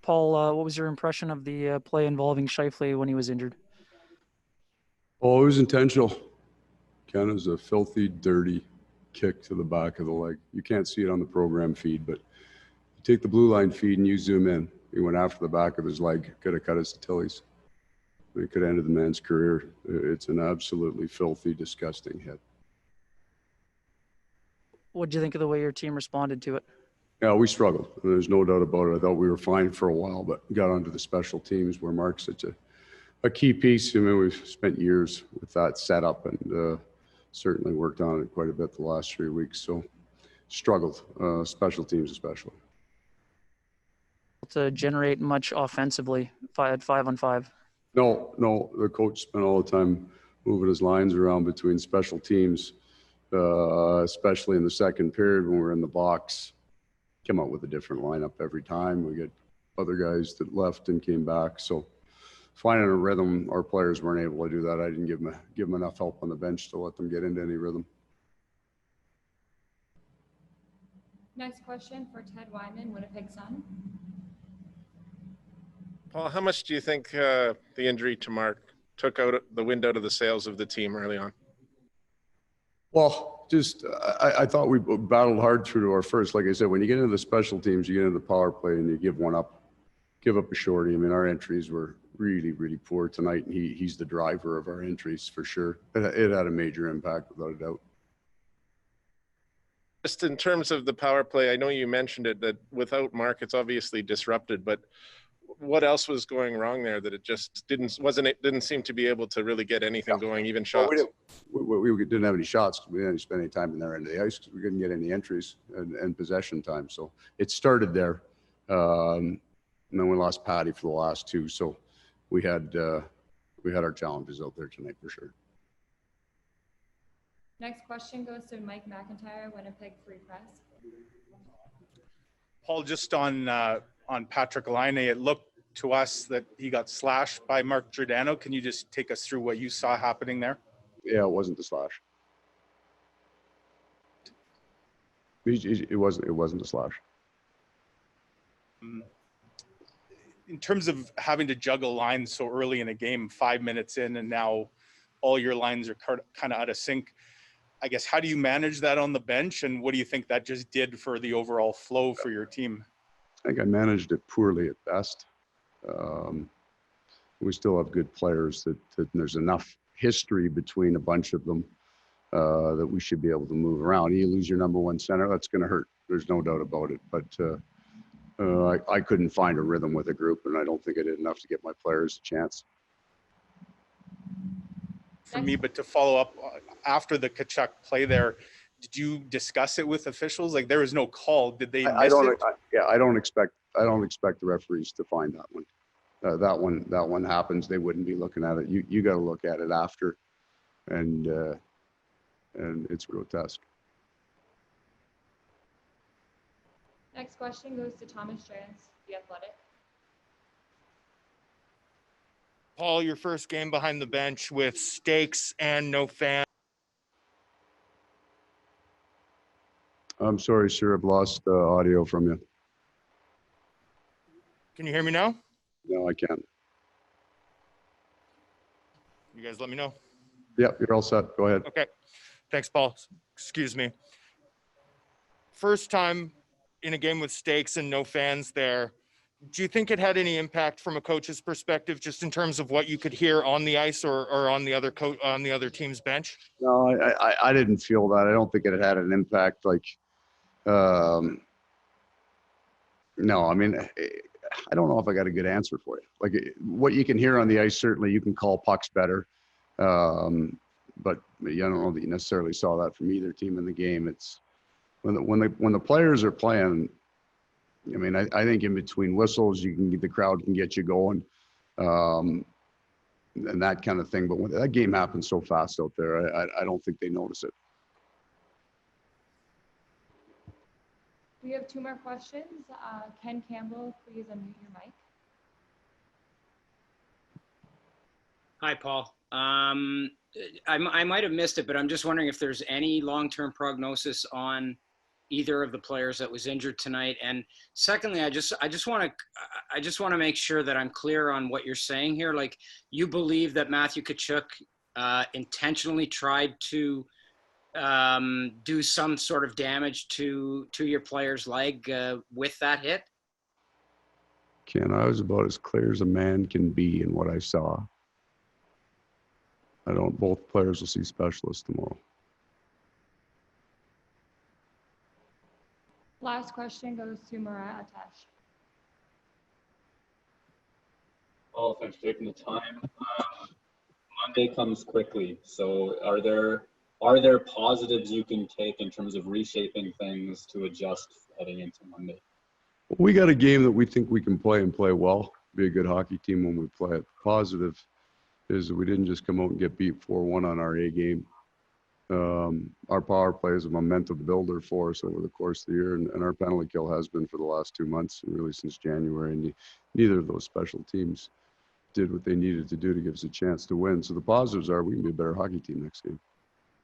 Paul, what was your impression of the play involving Scheifele when he was injured? Oh, it was intentional. Kind of was a filthy, dirty kick to the back of the leg. You can't see it on the program feed, but you take the blue line feed and you zoom in. He went after the back of his leg, could have cut his Achilles. It could have ended the man's career. It's an absolutely filthy, disgusting hit. What did you think of the way your team responded to it? Yeah, we struggled. There's no doubt about it. I thought we were fine for a while, but got onto the special teams where Mark's such a key piece. I mean, we've spent years with that setup and certainly worked on it quite a bit the last 3 weeks. So struggled, special teams especially. To generate much offensively at 5-on-5? No. The coach spent all the time moving his lines around between special teams, especially in the second period when we're in the box. Came out with a different lineup every time. We get other guys that left and came back. So finding a rhythm, our players weren't able to do that. I didn't give them enough help on the bench to let them get into any rhythm. Next question for Ted Wyman, Winnipeg Sun. Paul, how much do you think the injury to Mark took out the wind out of the sails of the team early on? Well, just I thought we battled hard through to our first. Like I said, when you get into the special teams, you get into the power play and you give up a shorty. I mean, our entries were really, really poor tonight, and he's the driver of our entries for sure. It had a major impact without a doubt. Just in terms of the power play, I know you mentioned it, that without Mark, it's obviously disrupted, but what else was going wrong there that it just didn't seem to be able to really get anything going, even shots? Well, we didn't have any shots because we didn't spend any time in their end of the ice because we couldn't get any entries and possession time. So it started there. And then we lost Patty for the last two. So we had our challenges out there tonight for sure. Next question goes to Mike McIntyre, Winnipeg Free Press. Paul, just on Patrick Laine, it looked to us that he got slashed by Mark Giordano. Can you just take us through what you saw happening there? Yeah, it wasn't the slash. It wasn't a slash. In terms of having to juggle lines so early in a game, 5 minutes in, and now all your lines are kind of out of sync, I guess, how do you manage that on the bench, and what do you think that just did for the overall flow for your team? I think I managed it poorly at best. We still have good players that there's enough history between a bunch of them that we should be able to move around. You lose your number one center, that's going to hurt. There's no doubt about it. But I couldn't find a rhythm with a group, and I don't think I did enough to get my players a chance. For me, but to follow up, after the Tkachuk play there, did you discuss it with officials? Like, there was no call. Did they miss it? I don't expect the referees to find that one. That one happens. They wouldn't be looking at it. You got to look at it after, and it's grotesque. Next question goes to Thomas Drance, The Athletic. Paul, your first game behind the bench with stakes and no fans. I'm sorry, sir. I've lost audio from you. Can you hear me now? No, I can't. You guys let me know. Yep, you're all set. Go ahead. Okay. Thanks, Paul. Excuse me. First time in a game with stakes and no fans there. Do you think it had any impact from a coach's perspective, just in terms of what you could hear on the ice or on the other team's bench? No, I didn't feel that. I don't think it had an impact. Like, no, I mean, I don't know if I got a good answer for you. Like, what you can hear on the ice, certainly you can call pucks better. But I don't know that you necessarily saw that from either team in the game. It's when the players are playing, I mean, I think in between whistles, the crowd can get you going, and that kind of thing. But when that game happens so fast out there, I don't think they notice it. We have two more questions. Ken Campbell, please unmute your mic. Hi, Paul. I might have missed it, but I'm just wondering if there's any long-term prognosis on either of the players that was injured tonight? And secondly, I just want to make sure that I'm clear on what you're saying here. Like, you believe that Matthew Tkachuk intentionally tried to do some sort of damage to your player's leg with that hit? Ken, I was about as clear as a man can be in what I saw. Both players will see specialists tomorrow. Last question goes to Murat Atesh. Well, thanks for taking the time. Monday comes quickly, so are there positives you can take in terms of reshaping things to adjust heading into Monday? We got a game that we think we can play and play well. Be a good hockey team when we play it. Positive is that we didn't just come out and get beat 4-1 on our A game. Our power play is a momentum builder for us over the course of the year, and our penalty kill has been for the last 2 months, and really since January. And neither of those special teams did what they needed to do to give us a chance to win. So the positives are we can be a better hockey team next game.